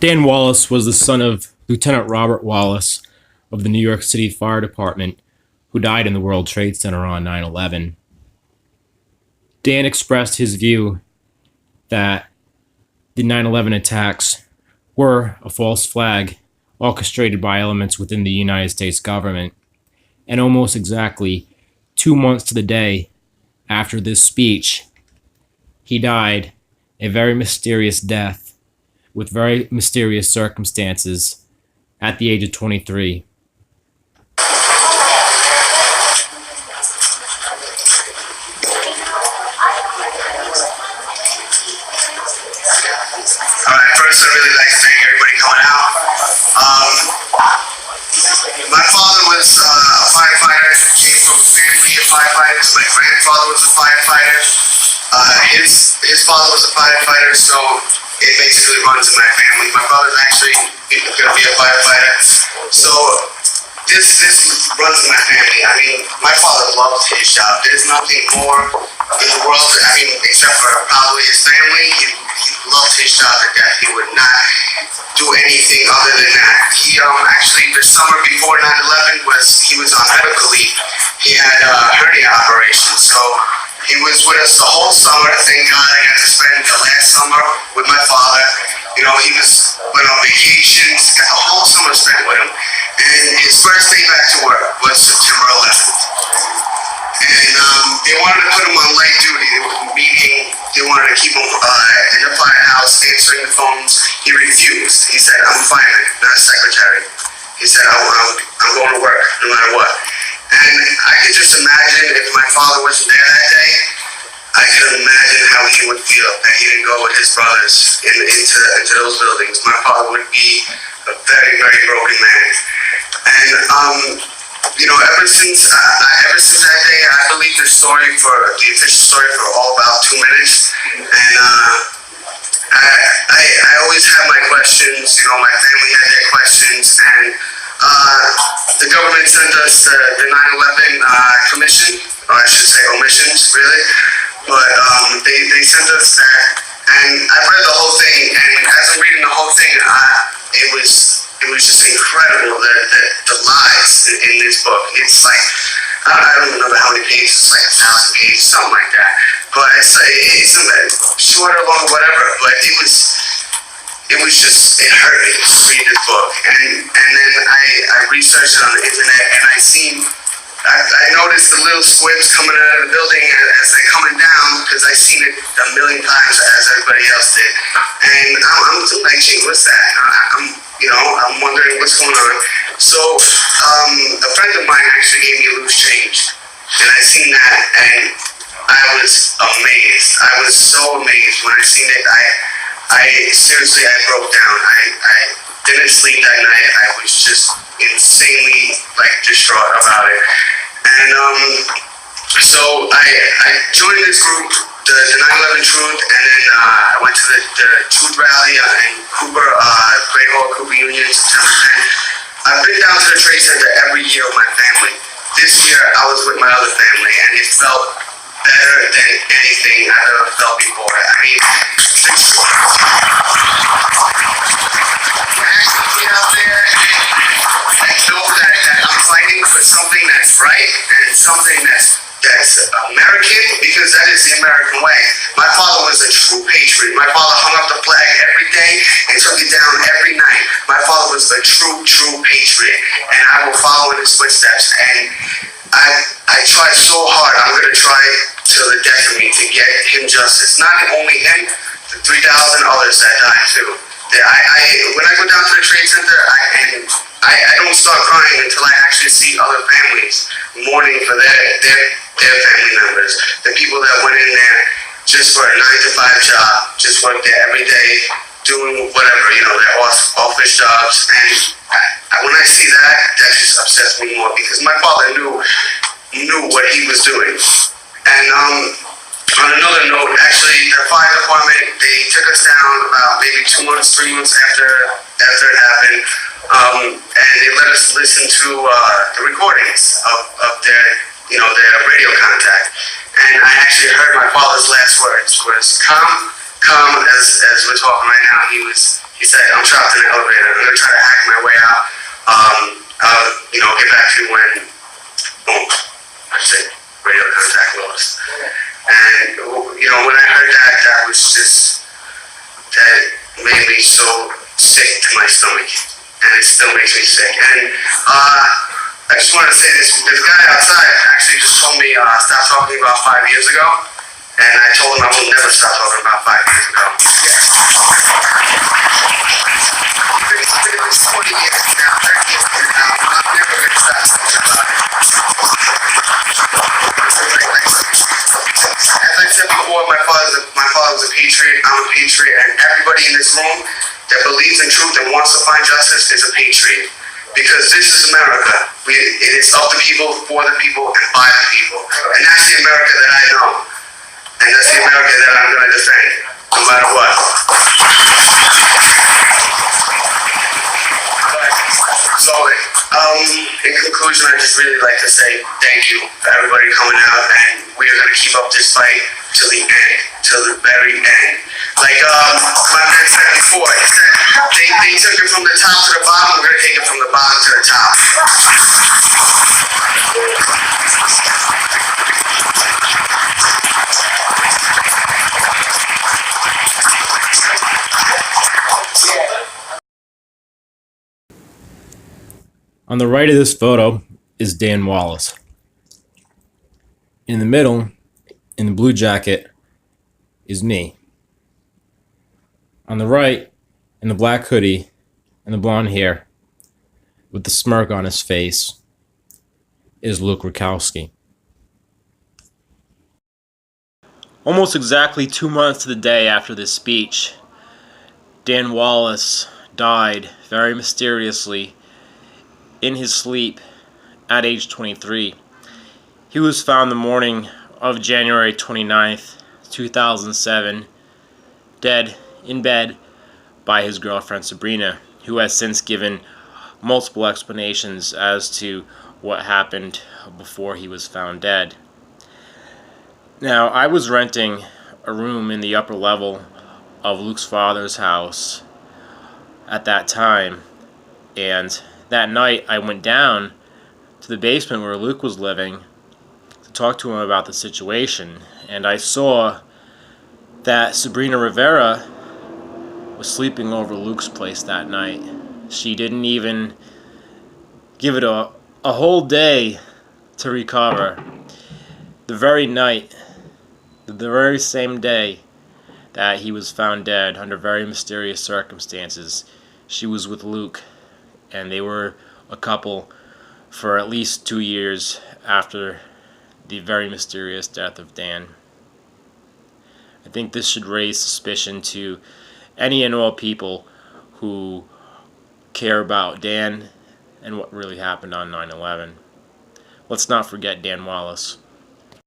Dan Wallace was the son of Lieutenant Robert Wallace of the New York City Fire Department, who died in the World Trade Center on 9/11. Dan expressed his view that the 9/11 attacks were a false flag orchestrated by elements within the United States government, and almost exactly 2 months to the day after this speech, he died a very mysterious death with very mysterious circumstances at the age of 23. First, I'd really like to thank everybody coming out. My father was a firefighter, came from a family of firefighters. My grandfather was a firefighter. His father was a firefighter, so it basically runs in my family. My brother's actually going to be a firefighter. So this runs in my family. I mean, my father loved his job. There's nothing more in the world, except for probably his family. He loved his job to death. He would not do anything other than that. He actually, the summer before 9/11 he was on medical leave. He had a hernia operation, so he was with us the whole summer. Thank God I got to spend the last summer with my father. You know, he went on vacations, got the whole summer spent with him. And his first day back to work was September 11th. And they wanted to put him on light duty, meaning they wanted to keep him in the firehouse, answering the phones. He refused. He said, "I'm a fireman, not a secretary." He said, I'm going to work, no matter what. And I could just imagine if my father wasn't there that day, I could imagine how he would feel that he didn't go with his brothers into those buildings. My father would be a very, very broken man. And ever since that day, I believe the official story for all about 2 minutes. And I always had my questions. My family had their questions, and the government sent us the 9/11 commission, or I should say omissions, really. But they sent us that, and I read the whole thing. And as I'm reading the whole thing, it was just incredible the lies in this book. It's like, I don't remember how many pages. It's like 1,000 pages, something like that. But it's short or long, whatever. But it hurt me to read this book. And then I researched it on the internet, and I noticed the little squibs coming out of the building as they're coming down, because I've seen it a million times as everybody else did. And I'm like, gee, what's that? I'm wondering what's going on. So a friend of mine actually gave me a loose change, and I seen that, and I was amazed. I was so amazed when I seen it. I seriously, I broke down. I didn't sleep that night. I was just insanely distraught about it. And so I joined this group, the 9/11 Truth, and then I went to the Truth Rally in Cooper, Great Hall, Cooper Union, September 10th. I've been down to the Trade Center every year with my family. This year I was with my other family, and it felt better than anything I've ever felt before. I mean, get out there and know that I'm fighting for something that's right and something that's American, because that is the American way. My father was a true patriot. My father hung up the flag every day and took it down every night. My father was a true patriot, and I will follow in his footsteps. And I tried so hard. I'm going to try till the death of me to get him justice. Not only him, the 3,000 others that died too. When I go down to the Trade Center, I don't start crying until I actually see other families mourning for their family members. The people that went in there just for a 9-to-5 job, just worked there every day, doing whatever, their office jobs. And when I see that just upsets me more, because my father knew what he was doing. And on another note, actually, the fire department, they took us down about maybe 2 months, 3 months after it happened, and they let us listen to the recordings of their radio contact. And I actually heard my father's last words was, calm, as we're talking right now. He said, I'm trapped in an elevator. I'm gonna try to hack my way out. I'll get back to you when, I said, radio contact lost. And, when I heard that, that made me so sick to my stomach. And it still makes me sick. And, I just wanted to say this guy outside actually just told me, stop talking about 5 years ago. And I told him I will never stop talking about 5 years ago. It's been 20 years now, 30 years now. I'm never going to stop talking about it. As I said before, my father was a patriot. I'm a patriot, and everybody in this room that believes in truth and wants to find justice is a patriot. Because this is America. It is of the people, for the people, and by the people. And that's the America that I know. And that's the America that I'm going to defend, no matter what. So, in conclusion, I just really like to say thank you for everybody coming out, and we are going to keep up this fight till the end, till the very end. Like my man said before, he said they took it from the top to the bottom, we're going to take it from the bottom to the top. On the right of this photo is Dan Wallace. In the middle, in the blue jacket, is me. On the right, in the black hoodie and the blonde hair, with the smirk on his face, is Luke Rakowski. Almost exactly 2 months to the day after this speech, Dan Wallace died very mysteriously in his sleep at age 23. He was found the morning of January 29th, 2007, dead in bed by his girlfriend Sabrina, who has since given multiple explanations as to what happened before he was found dead. Now, I was renting a room in the upper level of Luke's father's house at that time, and that night I went down to the basement where Luke was living to talk to him about the situation, and I saw that Sabrina Rivera was sleeping over Luke's place that night. She didn't even give it a whole day to recover. The very night, the very same day that he was found dead under very mysterious circumstances, she was with Luke, and they were a couple for at least 2 years after the very mysterious death of Dan. I think this should raise suspicion to any and all people who care about Dan and what really happened on 9/11. Let's not forget Dan Wallace.